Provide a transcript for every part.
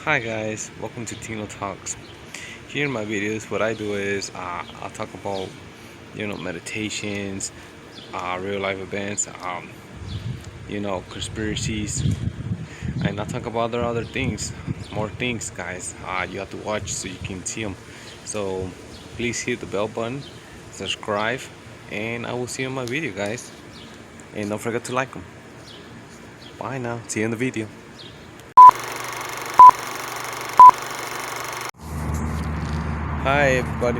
Hi guys, welcome to Tino Talks. Here in my videos, what I do is I'll talk about meditations, real life events, conspiracies, and I'll talk about other things, more things, guys. You have to watch so you can see them. So please hit the bell button, subscribe, and I will see you in my video, guys. And don't forget to like them. Bye now. See you in the video. Hi everybody.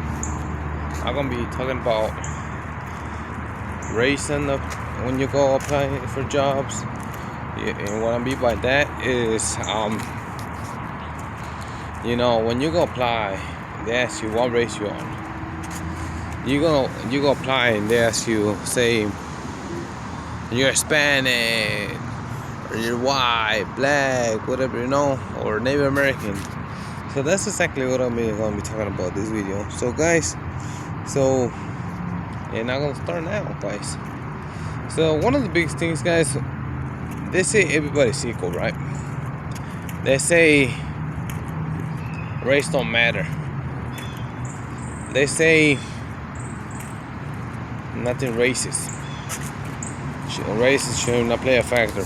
I'm gonna be talking about racing up when you go applying for jobs. Yeah, and what I mean by that is, when you go apply, they ask you what race you are. You go apply and they ask you, say, you're Hispanic or you're white, black, whatever, or Native American. So that's exactly what I'm going to be talking about this video. So guys, and I'm going to start now, guys. So one of the biggest things, guys, they say everybody's equal, right? They say race don't matter. They say nothing racist. Races should not play a factor.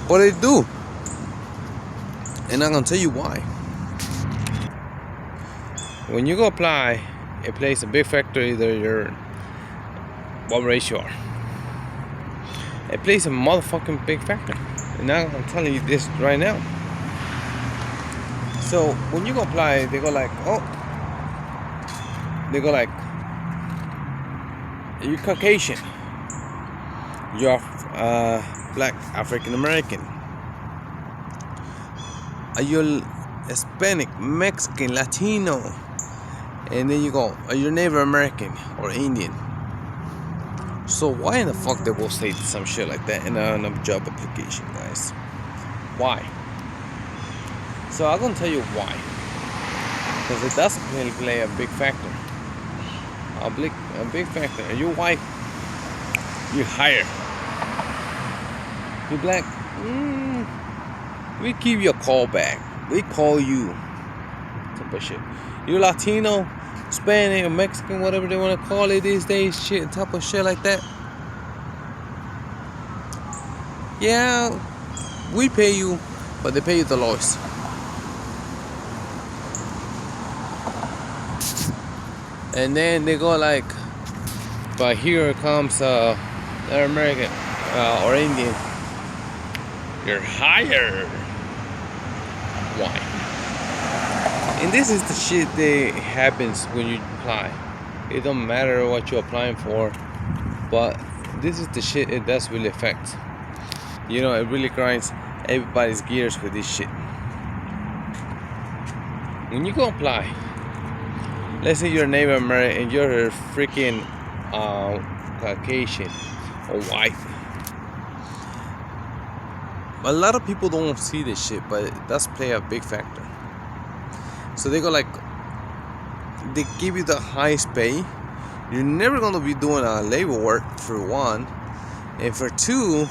But they do. And I'm going to tell you why. When you go apply, it plays a big factor either what race you are. It plays a motherfucking big factor. And now I'm telling you this right now. So when you go apply, they go like, you're Caucasian, you're black, African American, are you Hispanic, Mexican, Latino? And then you go, are you Native American or Indian? So why in the fuck they will say some shit like that in a job application, guys? Why? So I'm gonna tell you why. Because it does play a big factor. A big factor. Are you white? You hire. You black? We give you a call back. We call you. Type of shit. You Latino, Hispanic, or Mexican, whatever they want to call it these days, shit, type of shit like that. Yeah, we pay you, but they pay you the lowest. And then they go like, but here comes they're American or Indian. You're hired. Why? And this is the shit that happens when you apply. It don't matter what you're applying for, but this is the shit it does really affect. It really grinds everybody's gears with this shit. When you go apply, let's say you're Native American and you're a freaking Caucasian or white. A lot of people don't see this shit, but it does play a big factor. So they go like, they give you the highest pay. You're never gonna be doing labor work for one, and for two,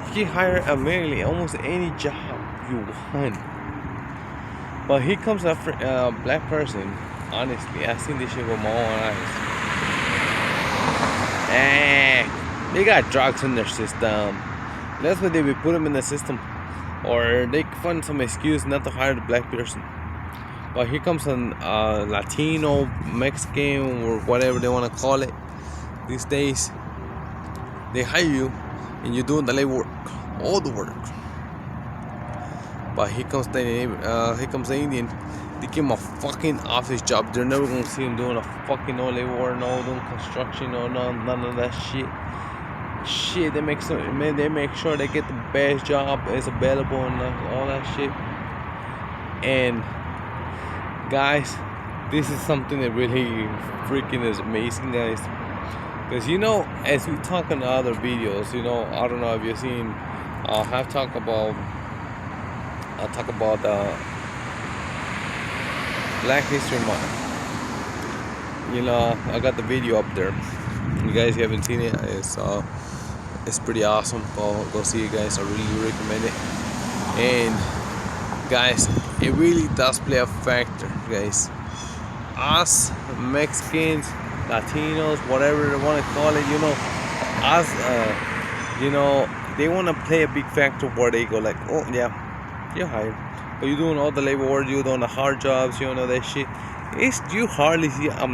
you can hire immediately almost any job you want. But here comes a black person. Honestly, I've seen this shit with my own eyes. They got drugs in their system. That's why they will put them in the system. Or they find some excuse not to hire the black person. But here comes a Latino, Mexican, or whatever they want to call it these days. They hire you and you're doing the labor work, all the work. But here comes the Indian. They give him a fucking office job. They're never gonna see him doing a fucking no labor work, no doing construction, no none of that shit. They make sure they get the best job is available and all that shit. And guys, this is something that really freaking is amazing, guys. Because as we talk in other videos, I don't know if you've seen, I'll talk about Black History Month. I got the video up there. You guys haven't seen it, it's pretty awesome. Go see it, guys. I really recommend it. And guys, it really does play a factor, guys. Us Mexicans, Latinos, whatever they want to call it, us, they want to play a big factor where they go like, oh yeah, you're hired, but you're doing all the labor work, you're doing the hard jobs, that shit. You hardly see a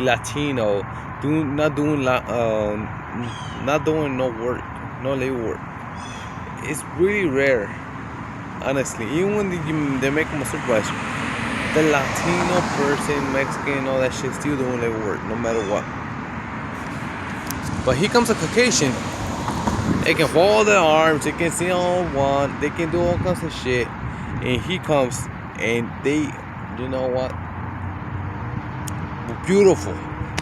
Latino not doing no work, no labor work. It's really rare, honestly. Even when they make them a supervisor, the Latino person, Mexican, all that shit, still doing labor work, no matter what. But here comes a Caucasian. They can fold their arms, they can see all one, they can do all kinds of shit. And he comes and they, you know what? Beautiful.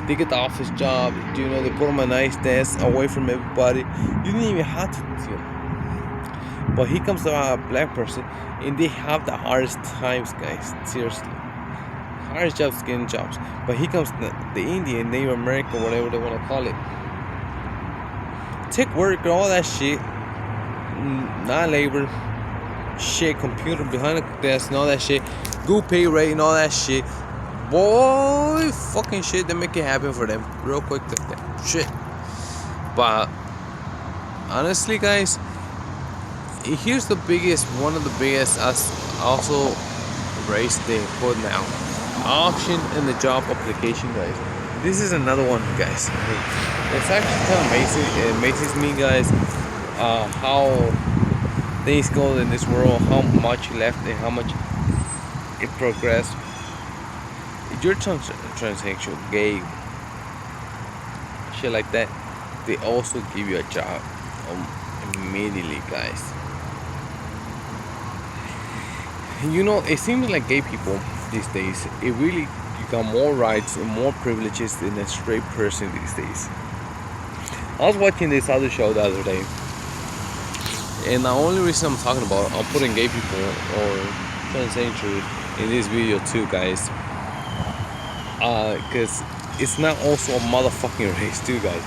They get the office job, they put them a nice desk away from everybody. You didn't even have to do it. But here comes a black person and they have the hardest times, guys. Seriously. Hardest jobs, getting jobs. But here comes the Indian, Native American, whatever they want to call it. Tech work, all that shit. Not labor. Shit, computer behind the desk and all that shit. Good pay rate and all that shit. Boy, fucking shit, they make it happen for them real quick like that. Shit. But honestly, guys, here's one of the biggest also race they put now. Option in the job application, guys. This is another one, guys. It's actually kind of amazing. It amazes me, guys, how things go in this world, how much left and how much it progressed. If you're transsexual, gay, shit like that, they also give you a job immediately, guys. It seems like gay people these days, it really got more rights and more privileges than a straight person these days. I was watching this other show the other day, and the only reason I'm talking about, I'm putting gay people or transsexual in this video too, guys, because it's not also a motherfucking race too, guys.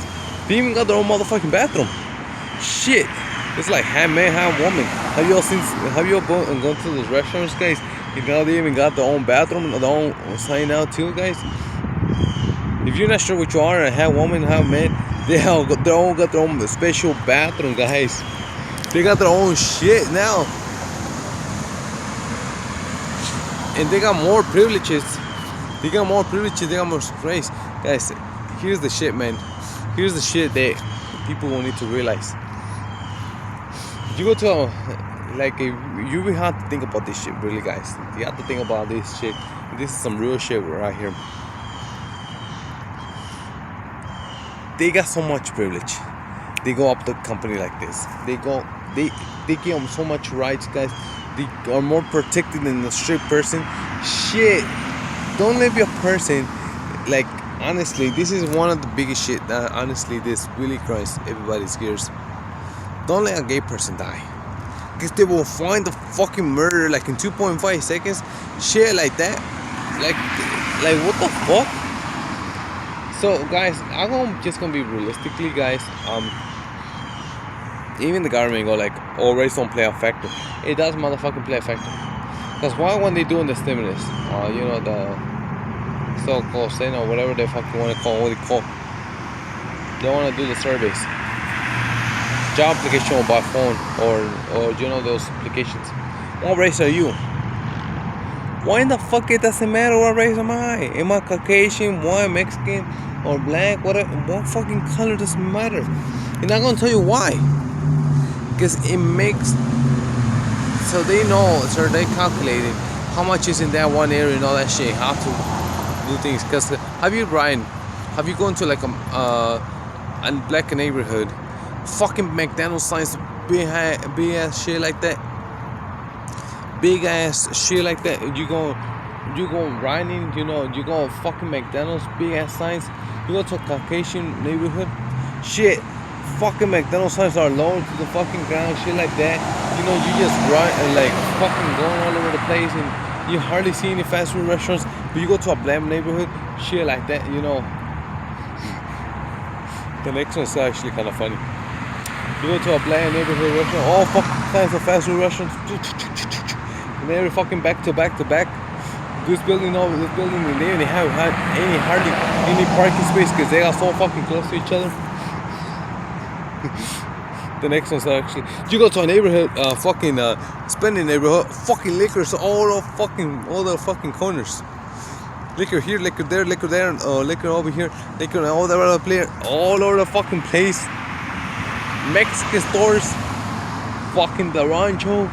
They even got their own motherfucking bathroom. Shit, it's like half man, half woman. Have you all gone to those restaurants, guys? They even got their own bathroom, their own sign out too, guys. If you're not sure what you are, a half woman, half man, they all got their own special bathroom, guys. They got their own shit now, and they got more privileges. They got more space, guys. Here's the shit, man. Here's the shit that people will need to realize. You go to you will have to think about this shit, really, guys. You have to think about this shit. This is some real shit right here. They got so much privilege. They go up to a company like this. They give them so much rights, guys. They are more protected than a straight person. Shit. Don't let your person, honestly, this is one of the biggest shit that honestly this really cries everybody's ears. Don't let a gay person die, because they will find the fucking murder in 2.5 seconds. Shit like that. Like what the fuck? So guys, I'm just gonna be realistically, guys. Even the government go race don't play a factor. It does motherfucking play a factor. Because why when they doing the stimulus, the so-called or whatever they fucking want to call, what they call, they want to do the surveys, job application by phone or those applications. What race are you? Why in the fuck it doesn't matter what race am I? Am I Caucasian, white, Mexican, or black? What fucking color doesn't matter? And I'm gonna tell you why. Because it makes so they know, so they calculated how much is in that one area and all that shit, how to do things. Because have you gone to a black neighborhood, fucking McDonald's signs, big ass shit like that, you go riding, you go fucking McDonald's, big ass signs. You go to a Caucasian neighborhood, shit, fucking McDonald's signs are low to the fucking ground, shit like that. You just run and fucking going all over the place, and you hardly see any fast food restaurants. But you go to a black neighborhood, shit like that, The next one's actually kind of funny. You go to a black neighborhood restaurant, all fucking kinds of fast food restaurants, and every fucking back to back to back. This building over this building, and they didn't have hardly any parking space because they got so fucking close to each other. The next one's actually, you go to a neighborhood, spending neighborhood, fucking liquors all the fucking corners. Liquor here, liquor there, liquor over here, liquor all the other place, all over the fucking place. Mexican stores, fucking the rancho,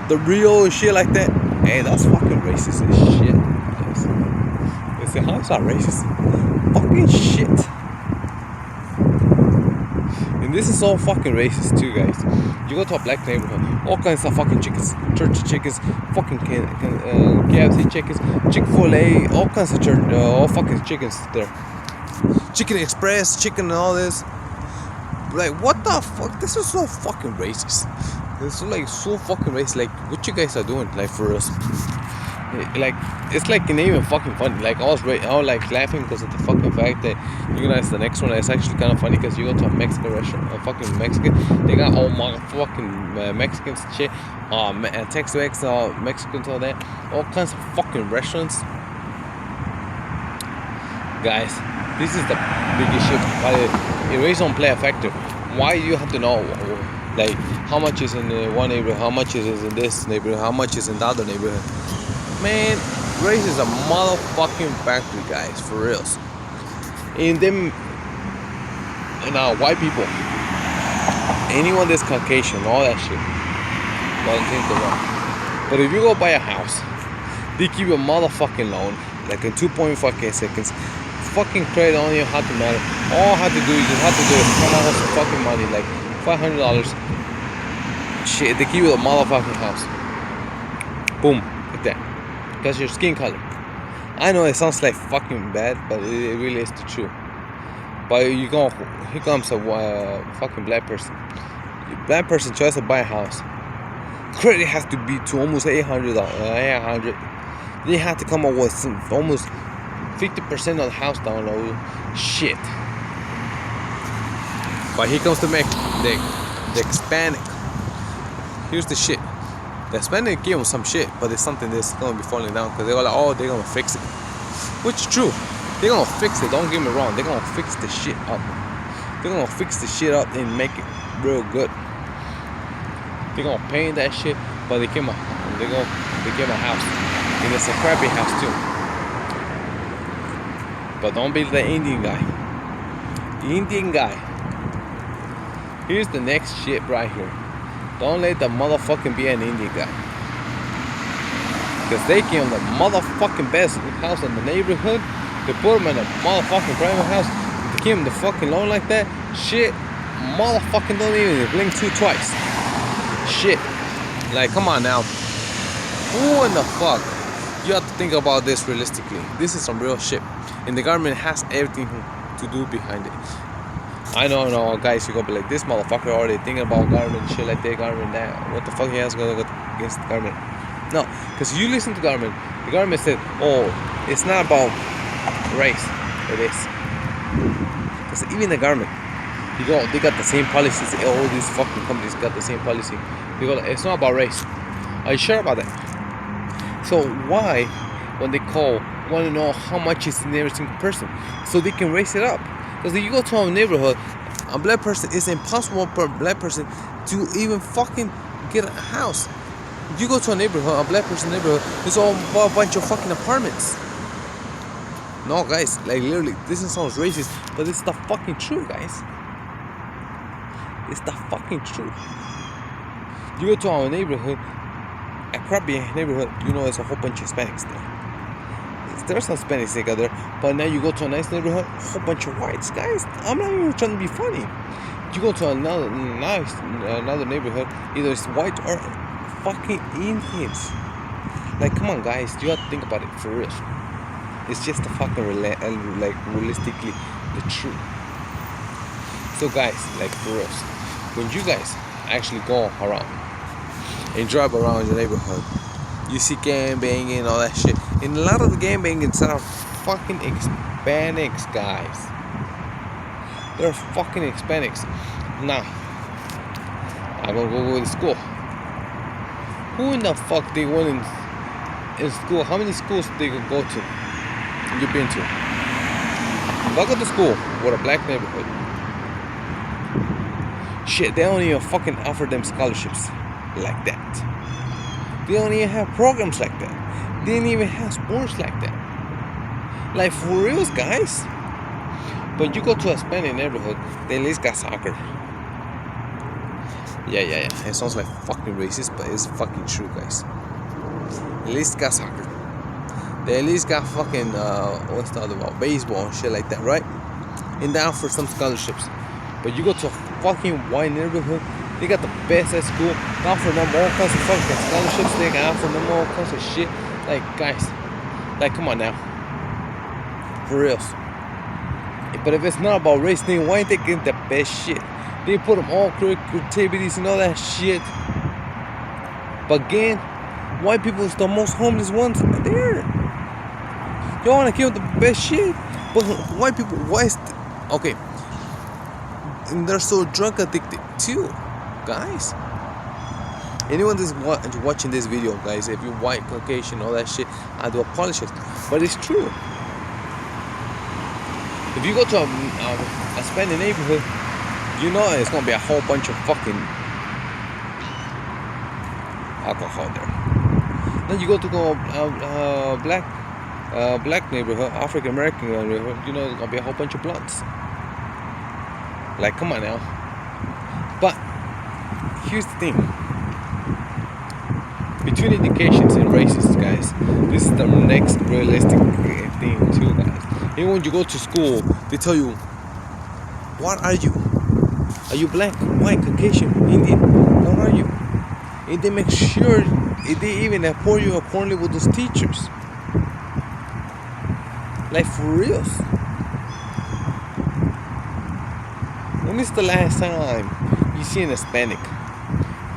the Rio and shit like that. Hey, that's fucking racist as shit. They say, how is that racist? Fucking shit. And this is all fucking racist too, guys. You go to a black neighborhood, all kinds of fucking chickens, church chickens, fucking KFC chickens, Chick-fil-A, all kinds of all fucking chickens there. Chicken Express, chicken and all this. Like, what the fuck? This is so fucking racist. It's like so fucking racist. Like, what you guys are doing, like, for us? Like, it's like not even fucking funny. Like, I was like laughing because of the fucking fact that you guys, the next one is actually kind of funny because you go to a Mexican restaurant, a fucking Mexican, they got all motherfucking Mexicans and shit, Tex-Mex, Mexicans, all that, all kinds of fucking restaurants. Guys, this is the biggest shit. Erase don't play a factor. Why do you have to know, like, how much is in one neighborhood, how much is in this neighborhood, how much is in the other neighborhood? Man, race is a motherfucking factory, guys, for reals. In them, white people, anyone that's Caucasian, all that shit, don't think they're wrong. But if you go buy a house, they give you a motherfucking loan, like in 2.5 seconds, fucking credit on you, how to matter. All I have to do is come out with some fucking money, like $500. Shit, they give you a motherfucking house. Boom, like that. Because your skin color. I know it sounds like fucking bad, but it really is the truth. But here comes a fucking black person. Black person tries to buy a house. Credit has to be to almost $800. They have to come up with almost 50% of the house down. Shit. But here comes the Hispanic. Here's the shit. The Hispanic give them some shit, but it's something that's gonna be falling down because they're like, oh, they're gonna fix it. Which is true. They're gonna fix it, don't get me wrong. They're gonna fix the shit up. They're gonna fix the shit up and make it real good. They're gonna paint that shit, but they give a house. And it's a crappy house too. But don't be the Indian guy. The Indian guy. Here's the next shit right here. Don't let the motherfucking be an Indian guy. Because they give him the motherfucking best house in the neighborhood. They put him in a motherfucking private house. They give him the fucking loan like that. Shit. Motherfucking don't even blink twice. Shit. Like, come on now. Who in the fuck? You have to think about this realistically. This is some real shit. And the government has everything to do behind it. I know, guys, you're gonna be like, this motherfucker already thinking about government, shit like that, government, that. What the fuck he has going to go against the government? No, because you listen to government. The government said, oh, it's not about race. It is. Because even the government, they got the same policies. All these fucking companies got the same policy. They go, it's not about race. Are you sure about that? So why, when they call, want to know how much is in every single person, so they can raise it up? Because if you go to a neighborhood, a black person, it's impossible for a black person to even fucking get a house. You go to a neighborhood, a black person neighborhood, it's all a bunch of fucking apartments. No, guys, like literally, this sounds racist, but it's the fucking truth, guys. It's the fucking truth. You go to our neighborhood, a crappy neighborhood, there's a whole bunch of Hispanics there. There's some Hispanics there, but now you go to a nice neighborhood, a whole bunch of whites, guys. I'm not even trying to be funny. You go to another neighborhood, either it's white or fucking Indians. Like, come on, guys, you have to think about it for real. It's just the fucking realistically the truth. So, guys, like for real, when you guys actually go around and drive around your neighborhood, you see gang banging and all that shit. And a lot of the gang banging are fucking Hispanics, guys. They're fucking Hispanics. Now, I'm gonna go to school. Who in the fuck they went in school? How many schools they could go to? You've been to? If I go to school with a black neighborhood, shit, they don't even fucking offer them scholarships like that. They don't even have programs like that. They didn't even have sports like that. Like for reals, guys. But you go to a Hispanic neighborhood, they at least got soccer. Yeah. It sounds like fucking racist, but it's fucking true, guys. At least got soccer. They at least got fucking what's the other one? Baseball and shit like that, right? And they offer some scholarships. But you go to a fucking white neighborhood, they got the best at school. They offer them all kinds of fucking scholarships. They can offer them all kinds of shit. Like, guys, like, come on now. For reals. But if it's not about race, then why ain't they getting the best shit? They put them all activities and all that shit. But again, white people is the most homeless ones there. You want to give them the best shit, but white people, okay? And they're so drug addicted too, guys. Anyone that's watching this video, guys, if you're white, Caucasian, all that shit, I do apologize, but it's true. If you go to a Hispanic neighborhood, you know it's gonna be a whole bunch of fucking alcohol there. Then you go to black neighborhood, African American neighborhood, you know there's gonna be a whole bunch of blunts. Like, come on now. But here's the thing. Between educations and races, guys, this is the next realistic thing too, guys. Even when you go to school, they tell you, what are you? Are you black, white, Caucasian, Indian? What are you? And they make sure they even support you accordingly with those teachers. Like, for reals. When is the last time you see an Hispanic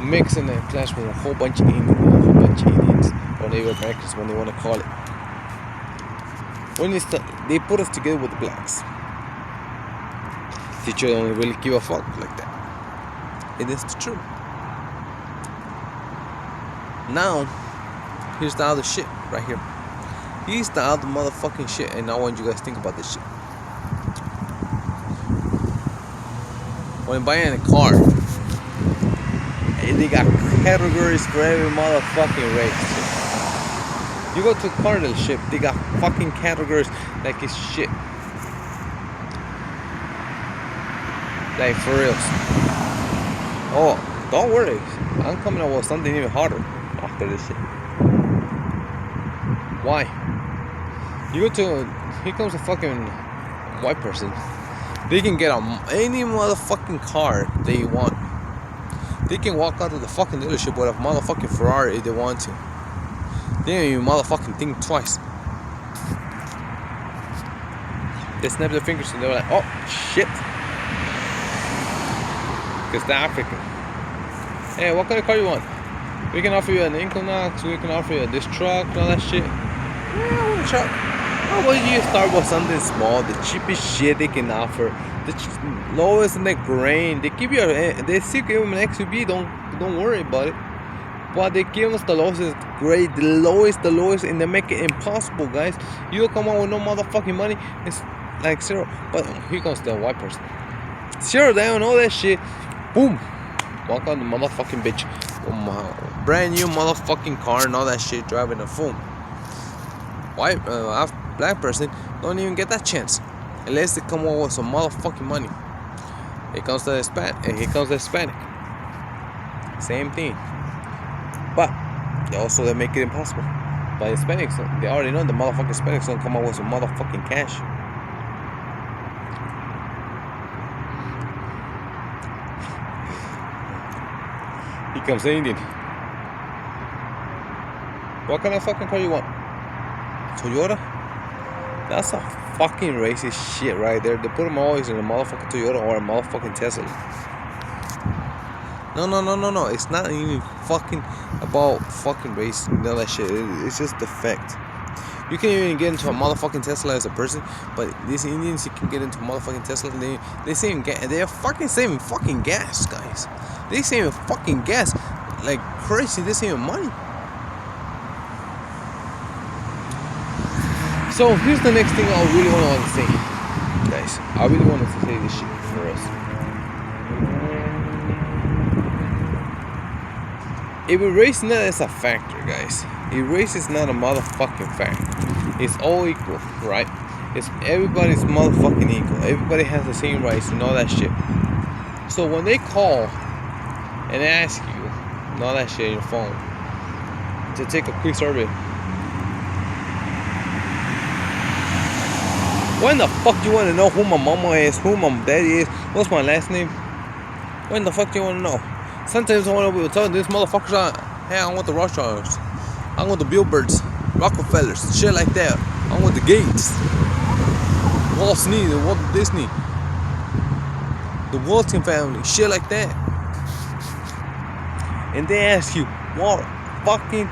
mixing in a class with a whole bunch of Indians, or Native Americans, when they want to call it? When is they put us together with the blacks. Teacher don't really give a fuck like that. It is the truth. Now, here's the other shit right here. Here's the other motherfucking shit, and I want you guys to think about this shit. When buying a car, they got categories for every motherfucking race. You go to a car dealership, they got fucking categories like it's shit. Like, for reals. Oh, don't worry, I'm coming up with something even harder after this shit. Why? You go to, here comes a fucking white person. They can get any motherfucking car they want. They can walk out of the fucking dealership with a motherfucking Ferrari if they want to. They don't even motherfucking think twice. They snap their fingers and they're like, oh shit. Because they're African. Hey, what kind of car you want? We can offer you an Equinox, we can offer you this truck and all that shit. Yeah, I want a truck. How about you start with something small, the cheapest shit they can offer, the lowest in the grain. They give you they still give them an XUV, don't worry about it. But they give us the lowest grade, the lowest, and they make it impossible, guys. You don't come out with no motherfucking money, it's like zero. But here comes the white person. Sure, they don't know that shit. Boom, walk on the motherfucking bitch. Brand new motherfucking car and all that shit, driving a phone. White, black person don't even get that chance unless they come over with some motherfucking money. Here comes the Hispanic. Same thing. But they make it impossible. But Hispanics, they already know the motherfucking Hispanics don't come out with some motherfucking cash. Here comes the Indian. What kind of fucking car you want? Toyota? That's a fucking racist shit right there. They put them always in a motherfucking Toyota or a motherfucking Tesla. No. It's not even fucking about fucking race and all that shit. It's just the fact. You can't even get into a motherfucking Tesla as a person, but these Indians, you can get into a motherfucking Tesla and they save gas. They're fucking saving fucking gas, guys. They saving fucking gas. like crazy. This ain't even money. So here's the next thing I really want to say, guys. I really wanted to say this shit for us. If race not is a factor, guys. If race is not a motherfucking factor, it's all equal, right? It's everybody's motherfucking equal. Everybody has the same rights and all that shit. So when they call and ask you and all that shit on your phone to take a quick survey, when the fuck you want to know who my mama is, who my daddy is, what's my last name? When the fuck do you want to know? Sometimes I want to be telling these motherfuckers, hey, I want the Rothschilds, I want the Billboards, Rockefellers, shit like that. I want the Gates, Walt Disney, the Walt Disney, the Walton family, shit like that. And they ask you, what fucking,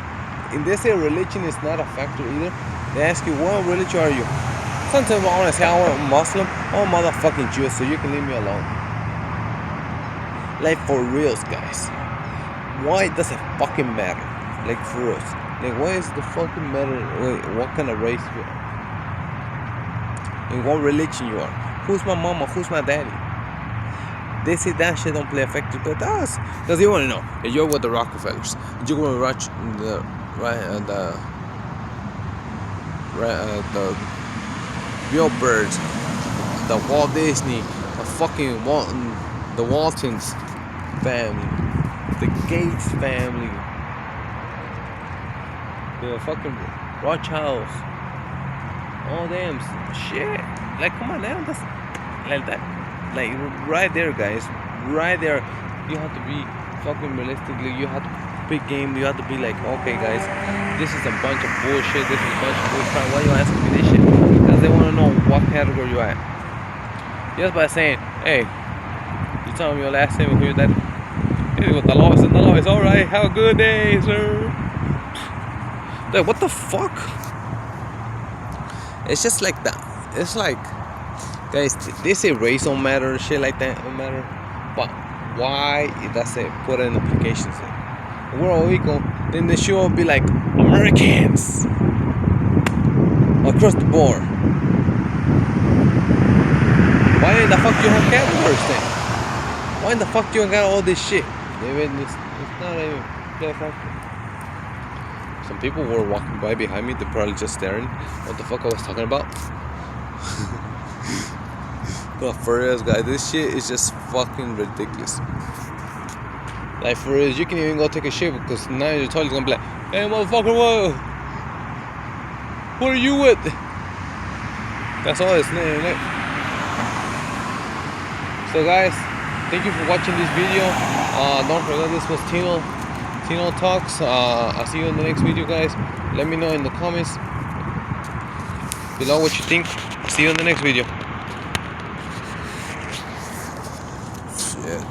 and they say religion is not a factor either. They ask you, what religion are you? Sometimes I want to say I'm a Muslim or a motherfucking Jew, so you can leave me alone. Like for reals, guys. Why does it fucking matter? Like for us. Like why is the fucking matter? What kind of race you are? In what religion you are? Who's my mama? Who's my daddy? They say that shit don't play a factor, but it does. Because they want to know if you're with the Rockefellers, you're going to watch the Billboards, the Walt Disney, the fucking Walton, the Waltons family, the Gates family, the fucking Rothschilds, all them shit. Like, come on now, that's like that. Like right there, guys, right there. You have to be fucking realistically. You have to pick game. You have to be like, okay, guys, this is a bunch of bullshit. This is a bunch of bullshit. Why you asking me this shit? Because they want to know what category you at. Just by saying, hey, you tell me your last name and who you're that. Hey, with the law is in the law. It's all right. Have a good day, sir. Like, what the fuck? It's just like that. It's like, guys, they say race don't matter, shit like that don't matter. But why does it put in applications? We're all equal. Then the show will be like Americans across the board. Why in the fuck you have categories then? Why in the fuck you got all this shit? It's not even play a factor. Some people were walking by behind me. They're probably just staring. What the fuck I was talking about? But for real, guys, this shit is just fucking ridiculous. Like for real, you can even go take a shit because now your toilet's gonna be like, hey motherfucker, who are you with? That's all it's name, right? So guys, thank you for watching this video. Don't forget this was Tino Talks. I'll see you in the next video, guys. Let me know in the comments below what you think. See you in the next video. Shit.